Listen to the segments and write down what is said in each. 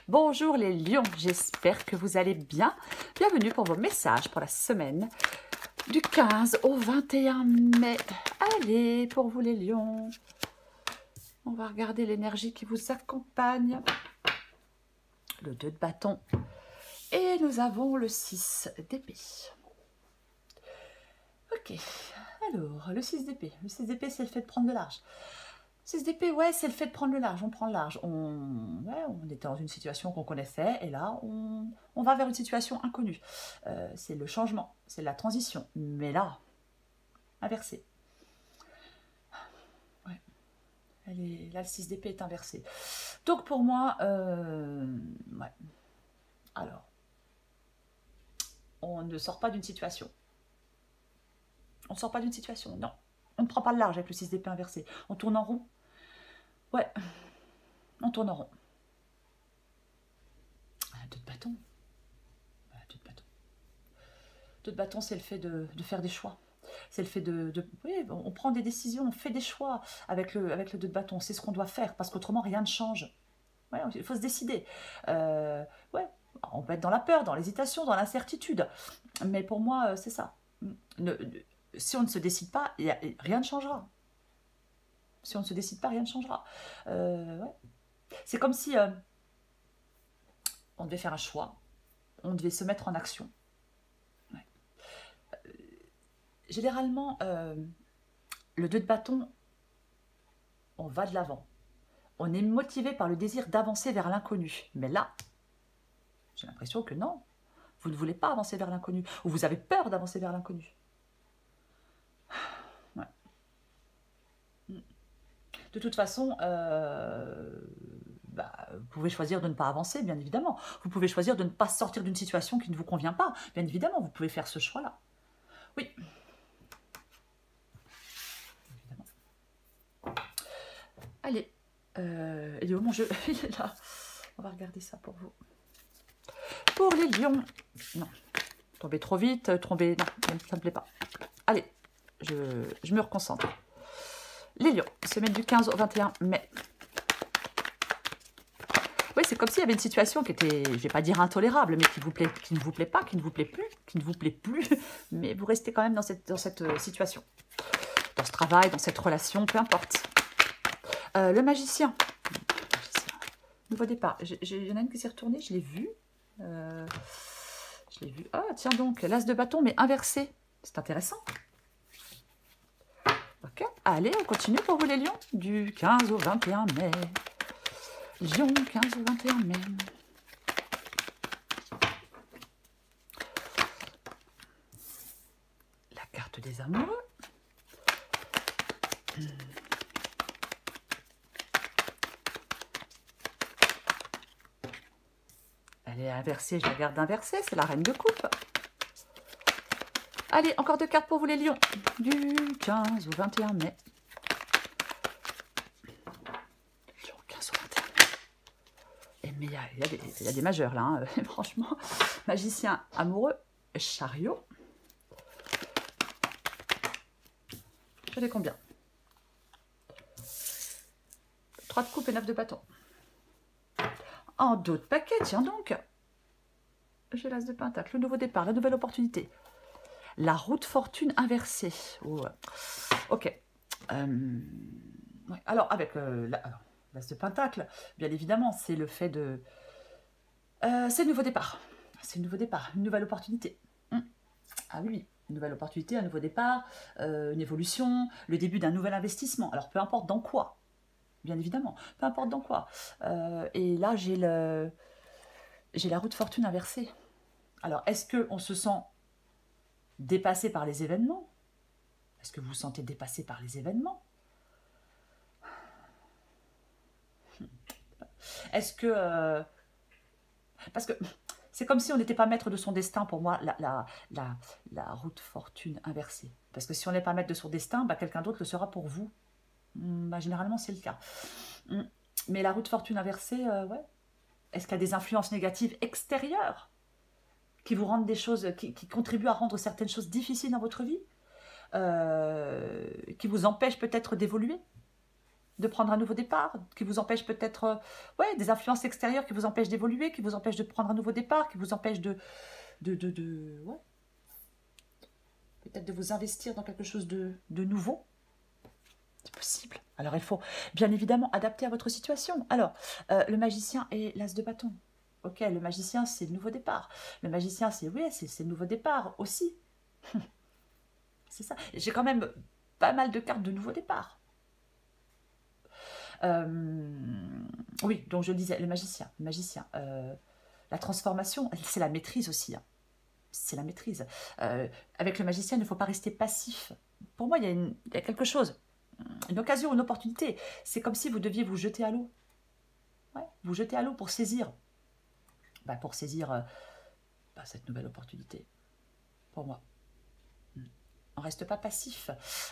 Bonjour les lions, j'espère que vous allez bien. Bienvenue pour vos messages pour la semaine du 15 au 21 mai. Allez, pour vous les lions, on va regarder l'énergie qui vous accompagne. Le 2 de bâton et nous avons le 6 d'épée. Ok, alors le 6 d'épée. Le 6 d'épée, c'est le fait de prendre le large. 6 d'épée, ouais, c'est le fait de prendre le large. On prend le large. On était dans une situation qu'on connaissait et là, on va vers une situation inconnue. C'est le changement, c'est la transition. Mais là, inversé. Ouais. Là, le 6 d'épée est inversé. Donc pour moi, ouais. Alors, on ne sort pas d'une situation. On ne sort pas d'une situation, non. On ne prend pas le large avec le 6 d'épée inversé. On tourne en rond. Ouais, on tourne en rond. 2 de bâton. 2 de bâton. 2 de bâton, c'est le fait de faire des choix. C'est le fait oui, on prend des décisions, on fait des choix avec le 2 de bâton. C'est ce qu'on doit faire, parce qu'autrement, rien ne change. Ouais, il faut se décider. Ouais, on peut être dans la peur, dans l'hésitation, dans l'incertitude. Mais pour moi, c'est ça. Si on ne se décide pas, rien ne changera. Si on ne se décide pas, rien ne changera. Ouais. C'est comme si on devait faire un choix, on devait se mettre en action. Ouais. Généralement, le 2 de bâton, on va de l'avant. On est motivé par le désir d'avancer vers l'inconnu. Mais là, j'ai l'impression que non, vous ne voulez pas avancer vers l'inconnu, ou vous avez peur d'avancer vers l'inconnu. Ouais. De toute façon, vous pouvez choisir de ne pas avancer, bien évidemment. Vous pouvez choisir de ne pas sortir d'une situation qui ne vous convient pas. Bien évidemment, vous pouvez faire ce choix-là. Oui. Évidemment. Allez. Il est où mon jeu? Il est là. On va regarder ça pour vous. Pour les lions. Non. Tomber trop vite, tomber... Non, ça ne me plaît pas. Allez. Je me reconcentre. Les lions. Semaine du 15 au 21 mai. Oui, c'est comme s'il y avait une situation qui était, je ne vais pas dire intolérable, mais qui ne vous plaît pas, qui ne vous plaît plus, mais vous restez quand même dans cette situation, dans ce travail, dans cette relation, peu importe. Le magicien. Nouveau départ. Il y en a une qui s'est retournée, je l'ai vue. Ah, tiens donc, l'as de bâton, mais inversé. C'est intéressant. Ok, allez, on continue pour vous les lions, du 15 au 21 mai. Lion, 15 au 21 mai. La carte des amoureux. Elle est inversée, je la garde inversée, c'est la reine de coupe. Allez, encore 2 cartes pour vous les lions, du 15 au 21 mai. Lion, 15 au 21 mai. Mais il y a des majeurs là, hein. Franchement. Magicien amoureux, chariot. J'en ai combien? 3 de coupe et 9 de bâton. En dos de paquet, tiens donc. J'ai l'as de pentacle, le nouveau départ, la nouvelle opportunité. La roue de fortune inversée. Oh. Ok. Ouais. Alors, avec l'as de pentacle, bien évidemment, c'est le fait de... c'est le nouveau départ. C'est le nouveau départ, une nouvelle opportunité. Ah oui, une nouvelle opportunité, un nouveau départ, une évolution, le début d'un nouvel investissement. Alors, peu importe dans quoi, bien évidemment, peu importe dans quoi. Et là, j'ai la roue de fortune inversée. Alors, est-ce qu'on se sent dépassé par les événements? Est-ce que vous vous sentez dépassé par les événements? Est-ce que... parce que c'est comme si on n'était pas maître de son destin, pour moi, la roue de fortune inversée. Parce que si on n'est pas maître de son destin, quelqu'un d'autre le sera pour vous. Généralement, c'est le cas. Mais la roue de fortune inversée, ouais. Est-ce qu'il y a des influences négatives extérieures qui vous rendent des choses, qui contribuent à rendre certaines choses difficiles dans votre vie, qui vous empêchent peut-être d'évoluer? de prendre un nouveau départ, qui vous empêche peut-être, ouais, des influences extérieures qui vous empêchent d'évoluer, qui vous empêchent de prendre un nouveau départ, qui vous empêchent ouais, peut-être de vous investir dans quelque chose de nouveau. C'est possible. Alors, il faut bien évidemment adapter à votre situation. Alors, le magicien et l'as de bâton. Ok, le magicien, c'est le nouveau départ. Le magicien, c'est oui, c'est le nouveau départ aussi. C'est ça. J'ai quand même pas mal de cartes de nouveau départ. Oui, donc je le disais, le magicien. La transformation, c'est la maîtrise aussi. Hein. C'est la maîtrise. Avec le magicien, il ne faut pas rester passif. Pour moi, il y a quelque chose. Une occasion, une opportunité. C'est comme si vous deviez vous jeter à l'eau. Ouais, vous jeter à l'eau pour saisir. Pour saisir cette nouvelle opportunité. Pour moi. On ne reste pas passif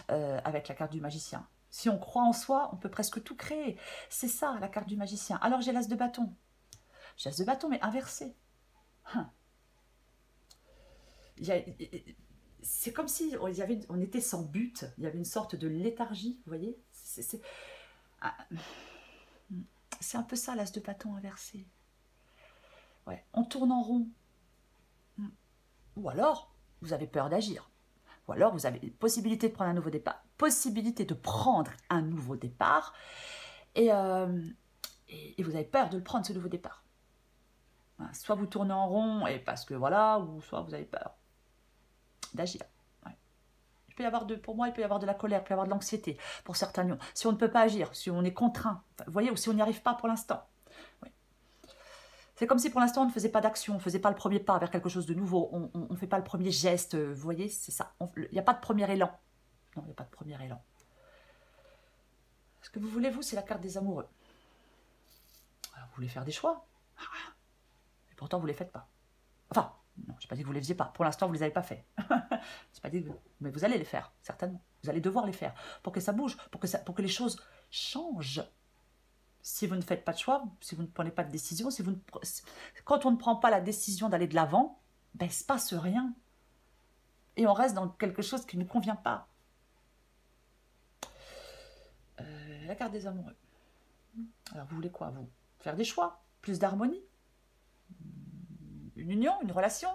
avec la carte du magicien. Si on croit en soi, on peut presque tout créer. C'est ça, la carte du magicien. Alors, j'ai l'as de bâton. J'ai l'as de bâton, mais inversé. C'est comme si on était sans but. Il y avait une sorte de léthargie, vous voyez. C'est un peu ça, l'as de bâton inversé. Ouais. On tourne en rond. Ou alors, vous avez peur d'agir. Ou alors, vous avez possibilité de prendre un nouveau départ. Possibilité de prendre un nouveau départ. Et vous avez peur de le prendre, ce nouveau départ. Soit vous tournez en rond, et parce que voilà, ou soit vous avez peur d'agir. Ouais. Pour moi, il peut y avoir de la colère, il peut y avoir de l'anxiété pour certains lions. Si on ne peut pas agir, si on est contraint, vous voyez, ou si on n'y arrive pas pour l'instant. Ouais. C'est comme si pour l'instant on ne faisait pas d'action, on ne faisait pas le premier pas vers quelque chose de nouveau, on ne fait pas le premier geste, vous voyez, c'est ça. Il n'y a pas de premier élan. Non, il n'y a pas de premier élan. Ce que vous voulez, vous, c'est la carte des amoureux. Alors, vous voulez faire des choix, et pourtant vous ne les faites pas. Enfin, non, je n'ai pas dit que vous ne les faisiez pas. Pour l'instant, vous ne les avez pas fait. Je pas dit que mais vous allez les faire, certainement. Vous allez devoir les faire pour que ça bouge, pour que les choses changent. Si vous ne faites pas de choix, si vous ne prenez pas de décision, quand on ne prend pas la décision d'aller de l'avant, ben, il ne se passe rien. Et on reste dans quelque chose qui ne convient pas. La carte des amoureux. Alors, vous voulez quoi, vous? Faire des choix? Plus d'harmonie? Une union? Une relation?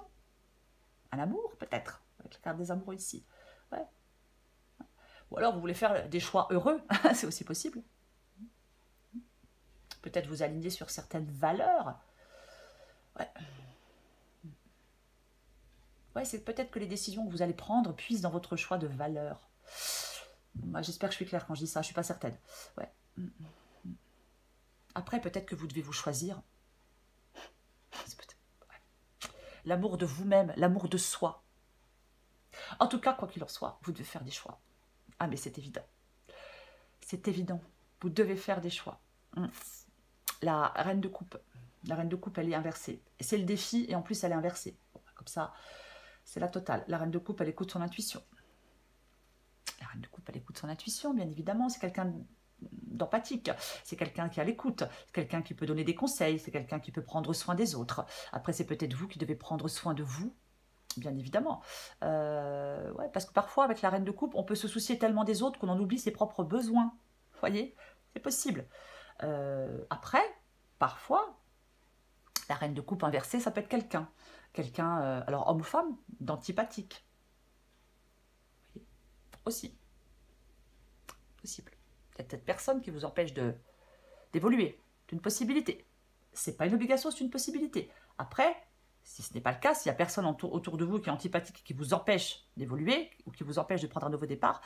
Un amour, peut-être? Avec la carte des amoureux ici. Ouais. Ou alors, vous voulez faire des choix heureux? C'est aussi possible. Peut-être vous aligner sur certaines valeurs. Ouais. Ouais, c'est peut-être que les décisions que vous allez prendre puissent dans votre choix de valeurs. Moi, j'espère que je suis claire quand je dis ça, je ne suis pas certaine. Ouais. Après, peut-être que vous devez vous choisir. Ouais. L'amour de vous-même, l'amour de soi. En tout cas, quoi qu'il en soit, vous devez faire des choix. Ah, mais c'est évident. C'est évident. Vous devez faire des choix. La reine de coupe. La reine de coupe, elle est inversée. Et c'est le défi, et en plus, elle est inversée. Comme ça, c'est la totale. La reine de coupe, elle écoute son intuition. La reine de coupe, elle écoute son intuition, bien évidemment. C'est quelqu'un d'empathique. C'est quelqu'un qui est à l'écoute. C'est quelqu'un qui peut donner des conseils. C'est quelqu'un qui peut prendre soin des autres. Après, c'est peut-être vous qui devez prendre soin de vous. Bien évidemment. Ouais, parce que parfois, avec la reine de coupe, on peut se soucier tellement des autres qu'on en oublie ses propres besoins. Vous voyez? C'est possible. Après, parfois, la reine de coupe inversée, ça peut être quelqu'un. Quelqu'un, alors homme ou femme, d'antipathique. Aussi. Possible. Il y a peut-être personne qui vous empêche d'évoluer. C'est une possibilité. C'est pas une obligation, c'est une possibilité. Après, si ce n'est pas le cas, s'il n'y a personne autour de vous qui est antipathique, qui vous empêche d'évoluer, ou qui vous empêche de prendre un nouveau départ,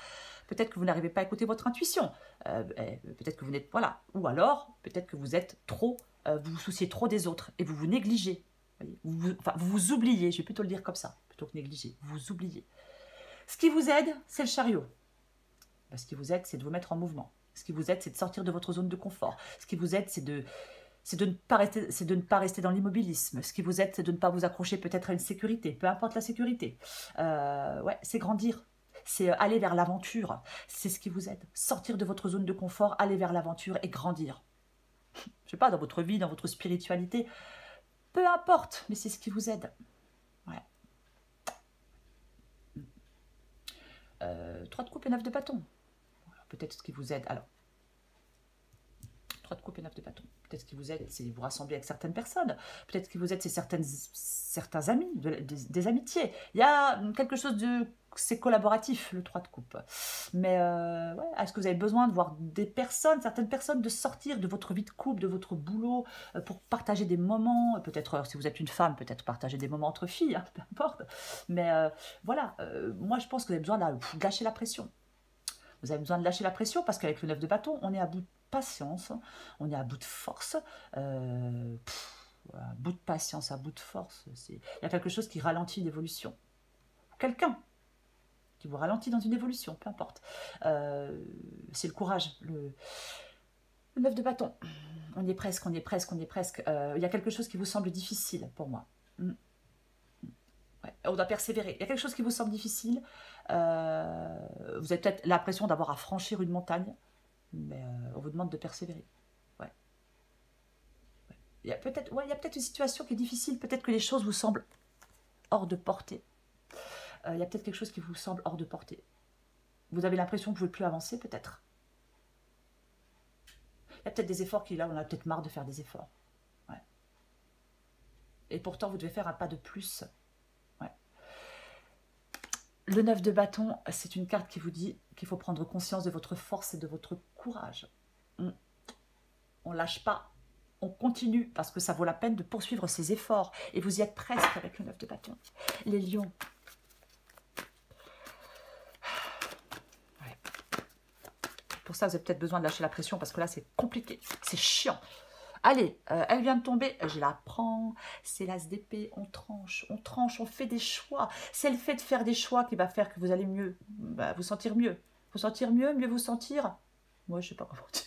peut-être que vous n'arrivez pas à écouter votre intuition. Peut-être que vous n'êtes... Voilà. Ou alors, peut-être que vous êtes trop... vous vous souciez trop des autres, et vous vous négligez. Vous vous oubliez, je vais plutôt le dire comme ça, plutôt que négliger. Vous vous oubliez. Ce qui vous aide, c'est le chariot. Ce qui vous aide, c'est de vous mettre en mouvement. Ce qui vous aide, c'est de sortir de votre zone de confort. Ce qui vous aide, c'est de ne pas rester dans l'immobilisme. Ce qui vous aide, c'est de ne pas vous accrocher peut-être à une sécurité, peu importe la sécurité. Ouais, c'est grandir, c'est aller vers l'aventure. C'est ce qui vous aide. Sortir de votre zone de confort, aller vers l'aventure et grandir. Je ne sais pas, dans votre vie, dans votre spiritualité, peu importe, mais c'est ce qui vous aide. Ouais. 3 de coupe et 9 de bâton. Peut-être ce qui vous aide. Alors, 3 de coupe et 9 de bâton. Peut-être que vous êtes, c'est vous rassemblez avec certaines personnes. Peut-être que vous êtes, c'est certains amis, des amitiés. Il y a quelque chose de... C'est collaboratif, le 3 de coupe. Mais ouais, est-ce que vous avez besoin de voir des personnes, certaines personnes, de sortir de votre vie de couple, de votre boulot, pour partager des moments, peut-être, si vous êtes une femme, peut-être partager des moments entre filles, hein, peu importe. Mais voilà, moi je pense que vous avez besoin de lâcher la pression. Vous avez besoin de lâcher la pression parce qu'avec le 9 de bâton, on est à bout de patience, on est à bout de force, à bout de patience, à bout de force. Il y a quelque chose qui ralentit l'évolution. Quelqu'un qui vous ralentit dans une évolution, peu importe. C'est le courage, le 9 de bâton. On y est presque, on y est presque, on y est presque. Il y a quelque chose qui vous semble difficile pour moi. Ouais, on doit persévérer. Il y a quelque chose qui vous semble difficile. Vous avez peut-être l'impression d'avoir à franchir une montagne, mais on vous demande de persévérer. Ouais. Ouais. Il y a peut-être une situation qui est difficile. Peut-être que les choses vous semblent hors de portée. Il y a peut-être quelque chose qui vous semble hors de portée. Vous avez l'impression que vous ne pouvez plus avancer, peut-être. Il y a peut-être des efforts qui, là, on a peut-être marre de faire des efforts. Ouais. Et pourtant, vous devez faire un pas de plus. Ouais. Le 9 de bâton, c'est une carte qui vous dit qu'il faut prendre conscience de votre force et de votre courage. On ne lâche pas. On continue parce que ça vaut la peine de poursuivre ses efforts. Et vous y êtes presque avec le 9 de bâton. Les lions. Pour ça, vous avez peut-être besoin de lâcher la pression parce que là, c'est compliqué. C'est chiant. Allez, elle vient de tomber. Je la prends. C'est l'as d'épée. On tranche, on fait des choix. C'est le fait de faire des choix qui va faire que vous allez mieux, vous sentir mieux. Vous sentir mieux, mieux vous sentir. Moi, je ne sais pas comment dire.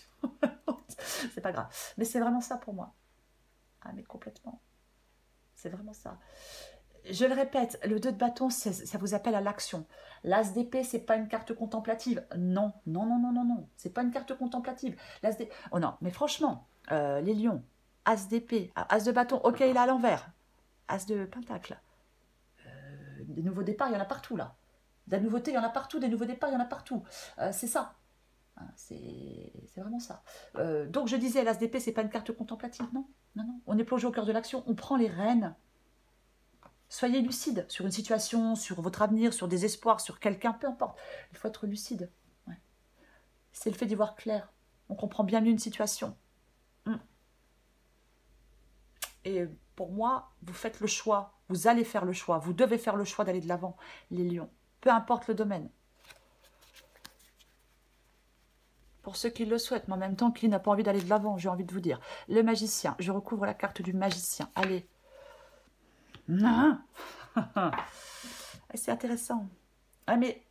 C'est pas grave. Mais c'est vraiment ça pour moi. Ah, mais complètement. C'est vraiment ça. Je le répète, le 2 de bâton, ça vous appelle à l'action. L'as d'épée, c'est pas une carte contemplative. Non, non, non, non, non, non. C'est pas une carte contemplative. L'as d'épée... Oh non, mais franchement, les lions, as d'épée, as de bâton, ok, il est à l'envers. As de pentacle. Des nouveaux départs, il y en a partout, là. Des nouveautés, il y en a partout. Des nouveaux départs, il y en a partout. C'est ça. C'est vraiment ça. Donc, je disais, l'as d'épée, c'est pas une carte contemplative. Non, non, non. On est plongé au cœur de l'action. On prend les rênes. Soyez lucide sur une situation, sur votre avenir, sur des espoirs, sur quelqu'un, peu importe. Il faut être lucide. Ouais. C'est le fait d'y voir clair. On comprend bien mieux une situation. Et pour moi, vous faites le choix. Vous allez faire le choix. Vous devez faire le choix d'aller de l'avant, les lions. Peu importe le domaine. Pour ceux qui le souhaitent, mais en même temps, qui n'a pas envie d'aller de l'avant, j'ai envie de vous dire. Le magicien. Je recouvre la carte du magicien. Allez. Non. C'est intéressant. Ah mais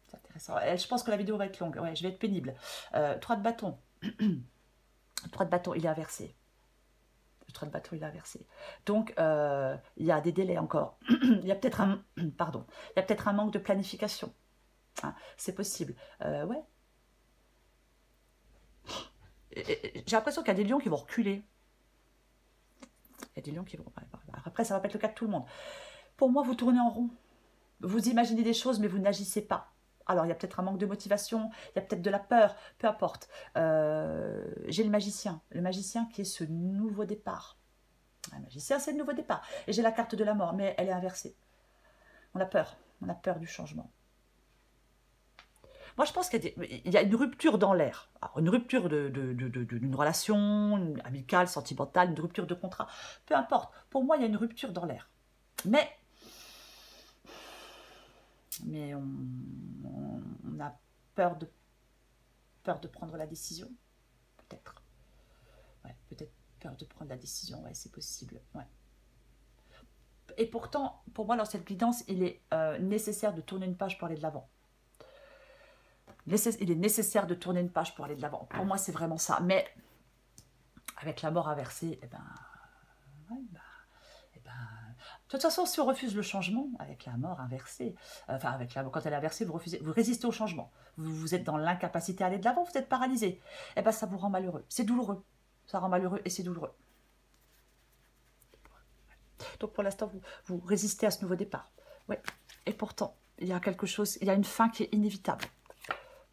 c'est intéressant. Je pense que la vidéo va être longue. Ouais, je vais être pénible. 3 de bâton. 3 de bâton, il est inversé. Le 3 de bâton, il est inversé. Donc il y a des délais encore. Il y a peut-être un pardon. Il y a peut-être un manque de planification. Hein, c'est possible. Ouais. J'ai l'impression qu'il y a des lions qui vont reculer. Il y a des lions qui vont... Après, ça va pas être le cas de tout le monde. Pour moi, vous tournez en rond. Vous imaginez des choses, mais vous n'agissez pas. Alors, il y a peut-être un manque de motivation, il y a peut-être de la peur, peu importe. J'ai le magicien qui est ce nouveau départ. Le magicien, c'est le nouveau départ. Et j'ai la carte de la mort, mais elle est inversée. On a peur du changement. Moi, je pense qu'il y a une rupture dans l'air. Une rupture d'une relation amicale, sentimentale, une rupture de contrat. Peu importe. Pour moi, il y a une rupture dans l'air. Mais on a peur de prendre la décision. Peut-être. Ouais, peut-être peur de prendre la décision. Ouais, c'est possible. Ouais. Et pourtant, pour moi, dans cette guidance, il est nécessaire de tourner une page pour aller de l'avant. Il est nécessaire de tourner une page pour aller de l'avant. Pour moi, c'est vraiment ça. Mais avec la mort inversée, de toute façon, si on refuse le changement, avec la mort inversée, quand elle est inversée, vous résistez au changement. Vous êtes dans l'incapacité à aller de l'avant, vous êtes paralysé. Ça vous rend malheureux. C'est douloureux. Ça rend malheureux et c'est douloureux. Donc pour l'instant, vous résistez à ce nouveau départ. Ouais. Et pourtant, il y a quelque chose, il y a une fin qui est inévitable.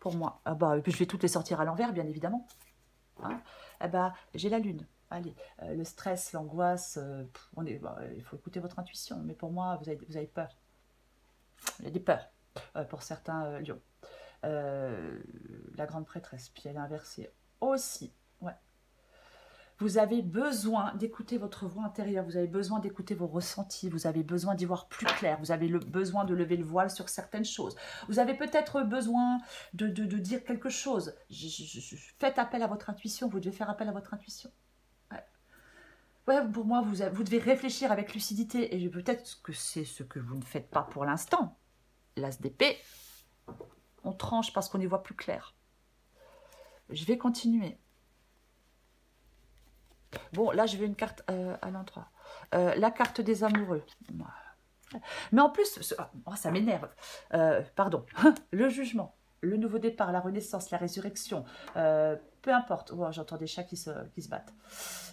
pour moi. Ah bah, et puis je vais toutes les sortir à l'envers, bien évidemment. Hein. Ah bah, j'ai la lune. Allez, le stress, l'angoisse, il faut écouter votre intuition. Mais pour moi, vous avez peur. Il y a des peurs pour certains lions. La grande prêtresse, puis elle est inversée aussi. Ouais. Vous avez besoin d'écouter votre voix intérieure, vous avez besoin d'écouter vos ressentis, vous avez besoin d'y voir plus clair, vous avez besoin de lever le voile sur certaines choses. Vous avez peut-être besoin de dire quelque chose. Faites appel à votre intuition, vous devez faire appel à votre intuition. Ouais. Ouais, pour moi, vous devez réfléchir avec lucidité, et peut-être que c'est ce que vous ne faites pas pour l'instant. L'as d'épée, on tranche parce qu'on y voit plus clair. Je vais continuer. Bon, là, je veux une carte à l'endroit. La carte des amoureux. Mais en plus, ça m'énerve. Pardon. Le jugement, le nouveau départ, la renaissance, la résurrection. Peu importe. Oh, j'entends des chats qui se battent.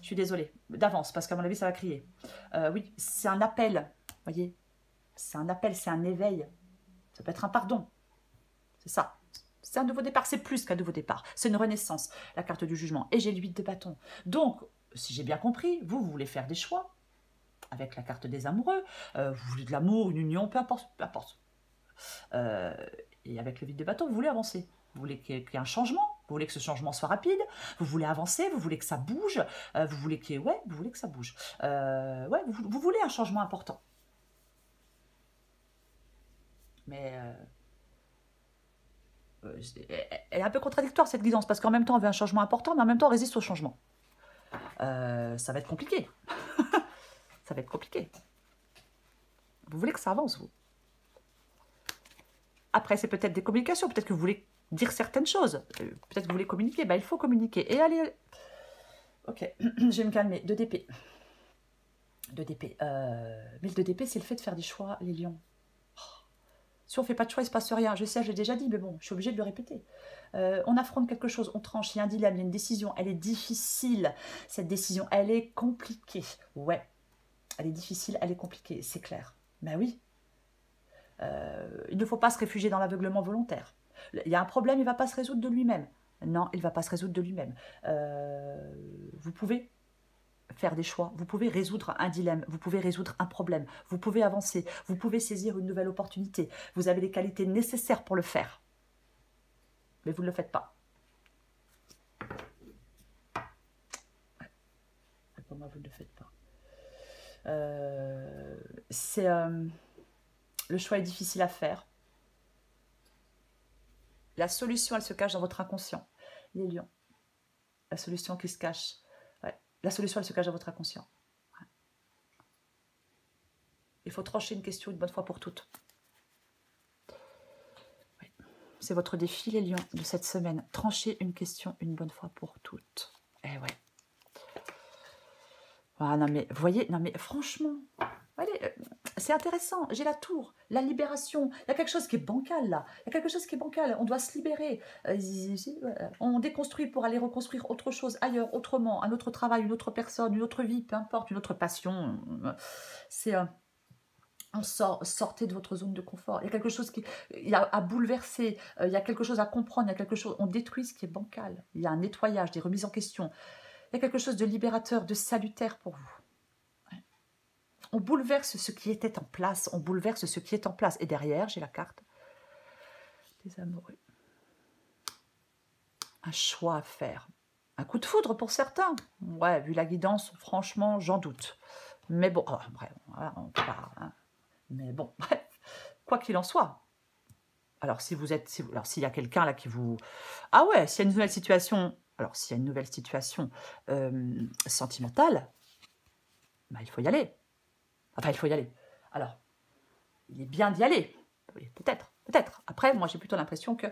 Je suis désolée. D'avance, parce qu'à mon avis, ça va crier. Oui, c'est un appel. Vous voyez? C'est un appel, c'est un éveil. Ça peut être un pardon. C'est ça. C'est un nouveau départ. C'est plus qu'un nouveau départ. C'est une renaissance. La carte du jugement. Et j'ai le 8 de bâton. Donc, si j'ai bien compris, vous voulez faire des choix avec la carte des amoureux, vous voulez de l'amour, une union, peu importe, peu importe. Et avec le 8 de bâton, vous voulez avancer. Vous voulez qu'il y ait un changement, vous voulez que ce changement soit rapide, vous voulez avancer, vous voulez que ça bouge, vous voulez qu'il y ait, ouais, vous voulez que ça bouge. Ouais, vous voulez un changement important. Mais elle est un peu contradictoire cette guidance, parce qu'en même temps, on veut un changement important, mais en même temps, on résiste au changement. Ça va être compliqué. Ça va être compliqué. Vous voulez que ça avance, vous. Après, c'est peut-être des communications. Peut-être que vous voulez dire certaines choses. Peut-être que vous voulez communiquer. Ben, il faut communiquer. Et allez... Ok, je vais me calmer. 2 d'épée. 2 d'épée. Mais le 2 d'épée, c'est le fait de faire des choix, les lions. Si on ne fait pas de choix, il ne se passe rien. Je sais, je l'ai déjà dit, mais bon, je suis obligée de le répéter. On affronte quelque chose, on tranche, il y a un dilemme, il y a une décision. Elle est difficile, cette décision. Elle est compliquée. Ouais, elle est difficile, elle est compliquée, c'est clair. Ben oui. Il ne faut pas se réfugier dans l'aveuglement volontaire. Il y a un problème, il ne va pas se résoudre de lui-même. Non, il ne va pas se résoudre de lui-même. Vous pouvez faire des choix, vous pouvez résoudre un dilemme, vous pouvez résoudre un problème, vous pouvez avancer, vous pouvez saisir une nouvelle opportunité. Vous avez les qualités nécessaires pour le faire. Mais vous ne le faites pas. Pour moi, vous ne le faites pas. Le choix est difficile à faire. La solution, elle se cache dans votre inconscient. Les lions. La solution qui se cache. Ouais. La solution, elle se cache dans votre inconscient. Ouais. Il faut trancher une question une bonne fois pour toutes. Ouais. C'est votre défi, les lions, de cette semaine. Trancher une question une bonne fois pour toutes. Eh ouais. Ah non mais, vous voyez, non mais franchement, allez, c'est intéressant. J'ai la tour, la libération. Il y a quelque chose qui est bancal là. Il y a quelque chose qui est bancal. On doit se libérer. On déconstruit pour aller reconstruire autre chose ailleurs, autrement, un autre travail, une autre personne, une autre vie, peu importe, une autre passion. C'est sortez de votre zone de confort. Il y a quelque chose il y a à bouleverser. Il y a quelque chose à comprendre. Il y a quelque chose. On détruit ce qui est bancal. Il y a un nettoyage, des remises en question. Il y a quelque chose de libérateur, de salutaire pour vous. Ouais. On bouleverse ce qui était en place. On bouleverse ce qui est en place. Et derrière, j'ai la carte des amoureux. Un choix à faire. Un coup de foudre pour certains. Ouais, vu la guidance, franchement, j'en doute. Mais bon, après, voilà, on peut pas... Hein. Mais bon, bref, quoi qu'il en soit. Alors, s'il y a quelqu'un là qui vous... Ah ouais, s'il y a une nouvelle situation... Alors, s'il y a une nouvelle situation sentimentale, bah, il faut y aller. Enfin, il faut y aller. Alors, il est bien d'y aller. Oui, peut-être, peut-être. Après, moi, j'ai plutôt l'impression que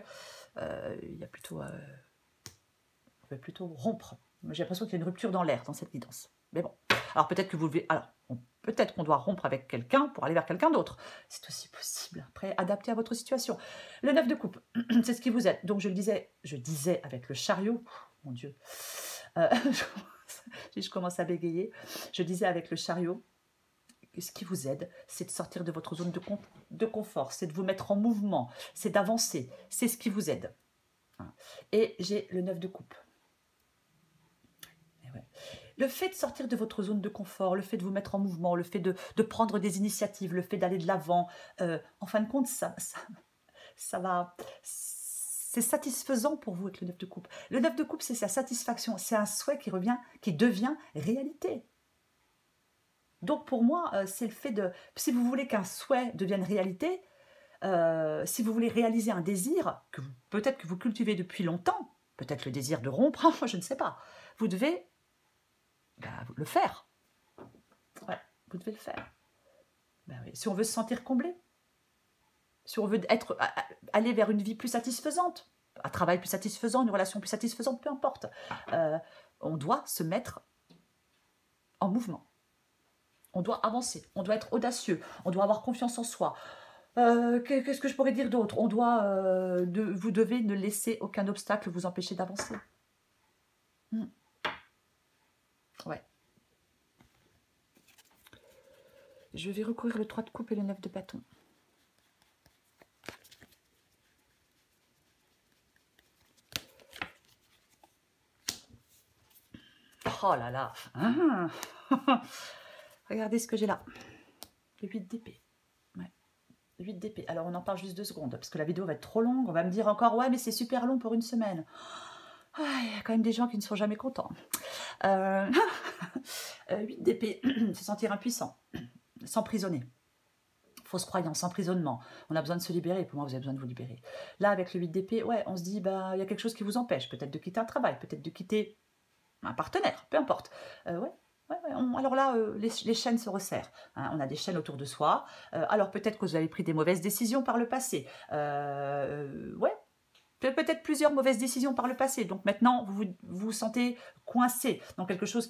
il y a plutôt... on peut plutôt rompre. J'ai l'impression qu'il y a une rupture dans l'air, dans cette guidance. Mais bon. Alors, peut-être que vous devez... Alors, peut-être qu'on doit rompre avec quelqu'un pour aller vers quelqu'un d'autre. C'est aussi possible. Après, adapté à votre situation. Le 9 de coupe, c'est ce qui vous aide. Donc, je disais avec le chariot... Mon Dieu, je commence à bégayer. Je disais avec le chariot, que ce qui vous aide, c'est de sortir de votre zone de confort, c'est de vous mettre en mouvement, c'est d'avancer, c'est ce qui vous aide. Et j'ai le 9 de coupe. Et ouais. Le fait de sortir de votre zone de confort, le fait de vous mettre en mouvement, le fait de prendre des initiatives, le fait d'aller de l'avant, en fin de compte, ça va... C'est satisfaisant pour vous avec le 9 de coupe. Le 9 de coupe, c'est sa satisfaction. C'est un souhait qui revient, qui devient réalité. Donc pour moi, c'est le fait de... Si vous voulez qu'un souhait devienne réalité, si vous voulez réaliser un désir, que peut-être que vous cultivez depuis longtemps, peut-être le désir de rompre, je ne sais pas, vous devez le faire. Ouais, vous devez le faire. Ben oui. Si on veut se sentir comblé, si on veut aller vers une vie plus satisfaisante, un travail plus satisfaisant, une relation plus satisfaisante, peu importe, on doit se mettre en mouvement. On doit avancer, on doit être audacieux, on doit avoir confiance en soi. Qu'est-ce que je pourrais dire d'autre? On doit, vous devez ne laisser aucun obstacle vous empêcher d'avancer. Ouais. Je vais recourir le 3 de coupe et le 9 de bâton. Oh là là. Regardez ce que j'ai là. Le 8 d'épée. Ouais. 8 d'épée. Alors on en parle juste 2 secondes, parce que la vidéo va être trop longue. On va me dire encore, ouais, mais c'est super long pour une semaine. Il y a quand même des gens qui ne sont jamais contents. 8 d'épée, se sentir impuissant, s'emprisonner. Fausse croyance, emprisonnement. On a besoin de se libérer. Pour moi, vous avez besoin de vous libérer. Là, avec le 8 d'épée, ouais, on se dit, bah, il y a quelque chose qui vous empêche. Peut-être de quitter un travail, peut-être de quitter un partenaire, peu importe. Alors là, les chaînes se resserrent. Hein, on a des chaînes autour de soi. Alors peut-être que vous avez pris des mauvaises décisions par le passé. Ouais, peut-être plusieurs mauvaises décisions par le passé. Donc maintenant, vous vous sentez coincé dans quelque chose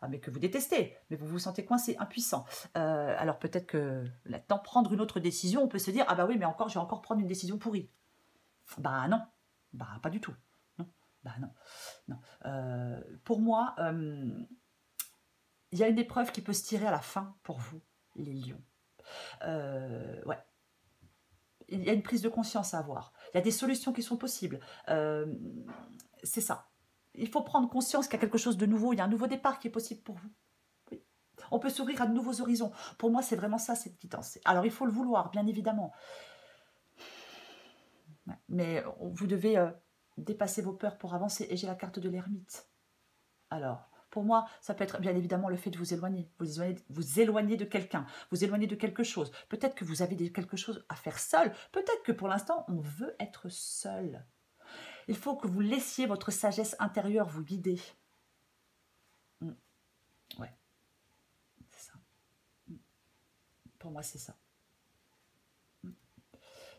mais que vous détestez, mais vous vous sentez coincé, impuissant. Alors peut-être que là-dedans, prendre une autre décision, on peut se dire, ah bah oui, mais je vais encore prendre une décision pourrie. Bah non, bah pas du tout. Bah non. Pour moi, il y a une épreuve qui peut se tirer à la fin pour vous, les lions. Ouais. Il y a une prise de conscience à avoir. Il y a des solutions qui sont possibles. C'est ça. Il faut prendre conscience qu'il y a quelque chose de nouveau. Il y a un nouveau départ qui est possible pour vous. Oui. On peut s'ouvrir à de nouveaux horizons. Pour moi, c'est vraiment ça, cette quittance. Alors, il faut le vouloir, bien évidemment. Ouais. Mais vous devez... dépasser vos peurs pour avancer. Et j'ai la carte de l'ermite. Alors, pour moi, ça peut être bien évidemment le fait de vous éloigner. Vous éloigner de quelqu'un, vous éloigner de quelque chose. Peut-être que vous avez quelque chose à faire seul. Peut-être que pour l'instant, on veut être seul. Il faut que vous laissiez votre sagesse intérieure vous guider. Ouais, c'est ça. Pour moi, c'est ça.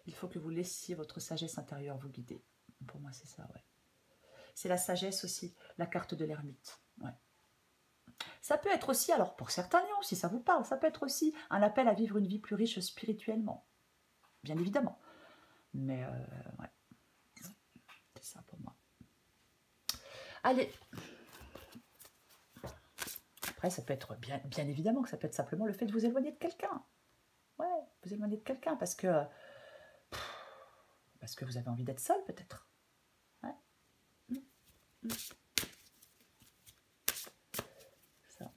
Il faut que vous laissiez votre sagesse intérieure vous guider. Pour moi, c'est ça, ouais. C'est la sagesse aussi, la carte de l'ermite. Ouais. Ça peut être aussi, alors pour certains lions, si ça vous parle, ça peut être aussi un appel à vivre une vie plus riche spirituellement. Bien évidemment. Mais, ouais. C'est ça pour moi. Allez. Après, ça peut être, bien évidemment, que ça peut être simplement le fait de vous éloigner de quelqu'un. Ouais, vous éloigner de quelqu'un parce que vous avez envie d'être seul, peut-être. Ouais. Ça.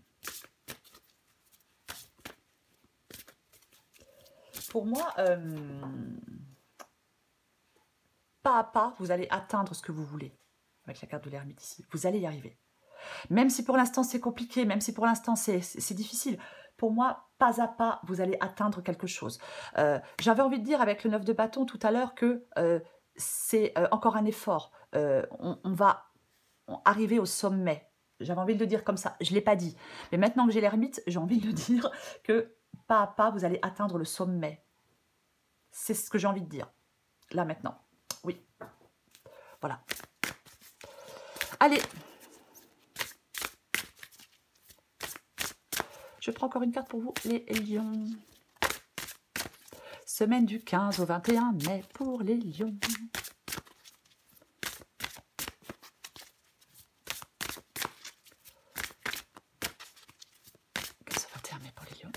Pour moi, pas à pas, vous allez atteindre ce que vous voulez. Avec la carte de l'ermite ici. Vous allez y arriver. Même si pour l'instant c'est compliqué, même si pour l'instant c'est difficile, pour moi, pas à pas, vous allez atteindre quelque chose. J'avais envie de dire avec le 9 de bâton tout à l'heure que c'est encore un effort. On va arriver au sommet. J'avais envie de le dire comme ça, je ne l'ai pas dit. Mais maintenant que j'ai l'ermite, j'ai envie de le dire que pas à pas, vous allez atteindre le sommet. C'est ce que j'ai envie de dire. Là, maintenant. Oui. Voilà. Allez. Je prends encore une carte pour vous, les lions. Semaine du 15 au 21 mai pour les lions. 15 au 21 mai pour les lions.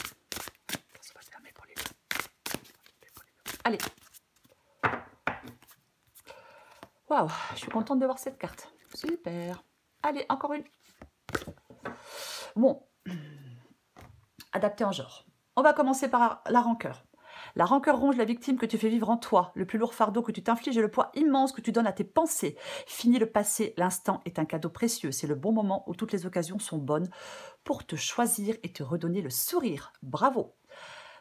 15 au 21 mai pour les lions. Allez. Waouh, je suis contente de voir cette carte. Super. Allez, encore une. Bon, adapté en genre. On va commencer par la rancœur. La rancœur ronge la victime que tu fais vivre en toi. Le plus lourd fardeau que tu t'infliges est le poids immense que tu donnes à tes pensées. Fini le passé, l'instant est un cadeau précieux. C'est le bon moment où toutes les occasions sont bonnes pour te choisir et te redonner le sourire. Bravo!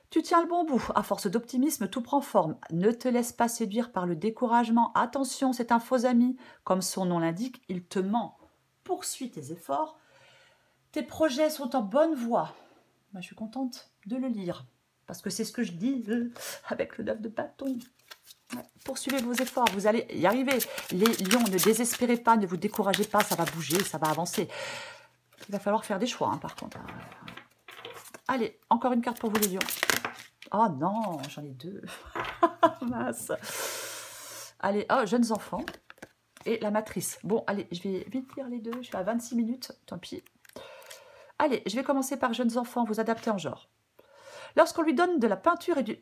Tu tiens le bon bout. À force d'optimisme, tout prend forme. Ne te laisse pas séduire par le découragement. Attention, c'est un faux ami. Comme son nom l'indique, il te ment. Poursuis tes efforts. Tes projets sont en bonne voie. Moi, je suis contente de le lire. Parce que c'est ce que je dis avec le 9 de bâton. Ouais, poursuivez vos efforts, vous allez y arriver. Les lions, ne désespérez pas, ne vous découragez pas, ça va bouger, ça va avancer. Il va falloir faire des choix, hein, par contre. Allez, encore une carte pour vous, les lions. Oh non, j'en ai deux. Mince. Allez, oh, jeunes enfants. Et la matrice. Bon, allez, je vais vite lire les deux. Je suis à 26 minutes, tant pis. Allez, je vais commencer par jeunes enfants, vous adaptez en genre. Lorsqu'on lui donne de la peinture et du...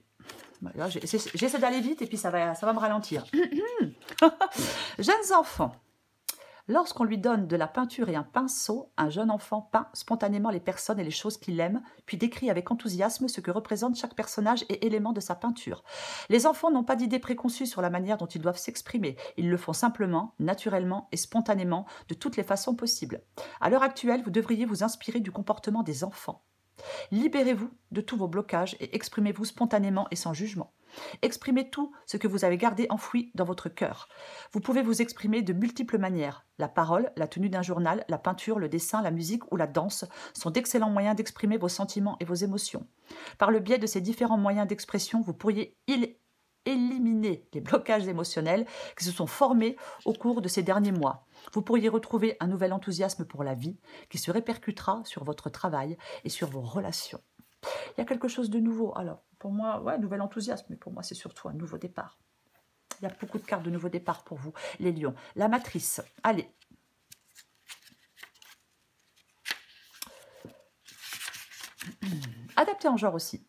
J'essaie d'aller vite et puis ça va me ralentir. Jeunes enfants. Lorsqu'on lui donne de la peinture et un pinceau, un jeune enfant peint spontanément les personnes et les choses qu'il aime, puis décrit avec enthousiasme ce que représente chaque personnage et élément de sa peinture. Les enfants n'ont pas d'idée préconçue sur la manière dont ils doivent s'exprimer. Ils le font simplement, naturellement et spontanément, de toutes les façons possibles. À l'heure actuelle, vous devriez vous inspirer du comportement des enfants. Libérez-vous de tous vos blocages et exprimez-vous spontanément et sans jugement. Exprimez tout ce que vous avez gardé enfoui dans votre cœur. Vous pouvez vous exprimer de multiples manières. La parole, la tenue d'un journal, la peinture, le dessin, la musique ou la danse sont d'excellents moyens d'exprimer vos sentiments et vos émotions. Par le biais de ces différents moyens d'expression, vous pourriez éliminer les blocages émotionnels qui se sont formés au cours de ces derniers mois. Vous pourriez retrouver un nouvel enthousiasme pour la vie qui se répercutera sur votre travail et sur vos relations. Il y a quelque chose de nouveau. Alors, pour moi, ouais, nouvel enthousiasme, mais pour moi, c'est surtout un nouveau départ. Il y a beaucoup de cartes de nouveau départ pour vous, les lions. La matrice, allez. Adapté en genre aussi.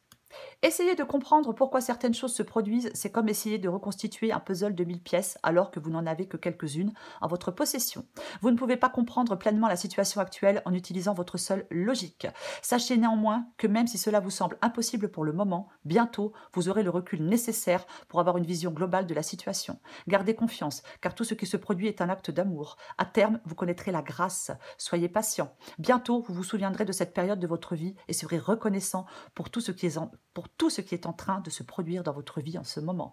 Essayez de comprendre pourquoi certaines choses se produisent, c'est comme essayer de reconstituer un puzzle de 1000 pièces alors que vous n'en avez que quelques-unes en votre possession. Vous ne pouvez pas comprendre pleinement la situation actuelle en utilisant votre seule logique. Sachez néanmoins que même si cela vous semble impossible pour le moment, bientôt vous aurez le recul nécessaire pour avoir une vision globale de la situation. Gardez confiance, car tout ce qui se produit est un acte d'amour. À terme, vous connaîtrez la grâce. Soyez patient. Bientôt, vous vous souviendrez de cette période de votre vie et serez reconnaissant pour tout ce qui est en train de se produire dans votre vie en ce moment.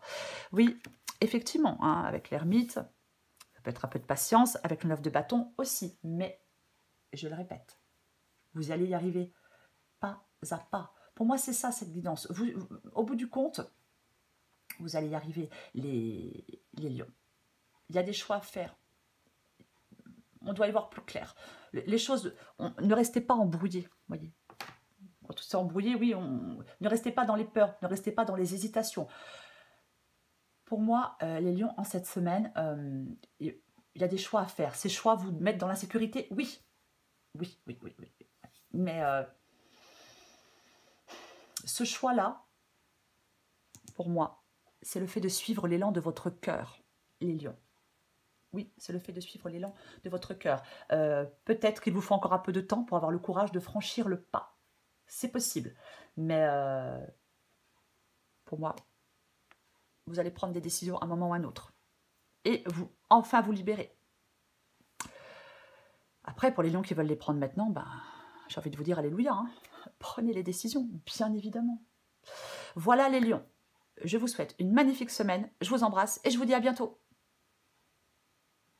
Oui, effectivement, hein, avec l'ermite, ça peut être un peu de patience, avec le 9 de bâton aussi, mais je le répète, vous allez y arriver pas à pas. Pour moi, c'est ça, cette guidance. Au bout du compte, vous allez y arriver, les lions. Il y a des choix à faire. On doit y voir plus clair. Les choses, ne restez pas embrouillés, voyez. Quand tout s'est embrouillé, oui, ne restez pas dans les peurs, ne restez pas dans les hésitations. Pour moi, les lions, en cette semaine, il y a des choix à faire. Ces choix vous mettent dans l'insécurité, oui. Oui. Mais ce choix-là, pour moi, c'est le fait de suivre l'élan de votre cœur, les lions. Oui, c'est le fait de suivre l'élan de votre cœur. Peut-être qu'il vous faut encore un peu de temps pour avoir le courage de franchir le pas. C'est possible, mais pour moi, vous allez prendre des décisions à un moment ou à un autre. Et enfin vous libérer. Après, pour les lions qui veulent les prendre maintenant, ben, j'ai envie de vous dire alléluia. Hein. Prenez les décisions, bien évidemment. Voilà les lions. Je vous souhaite une magnifique semaine. Je vous embrasse et je vous dis à bientôt.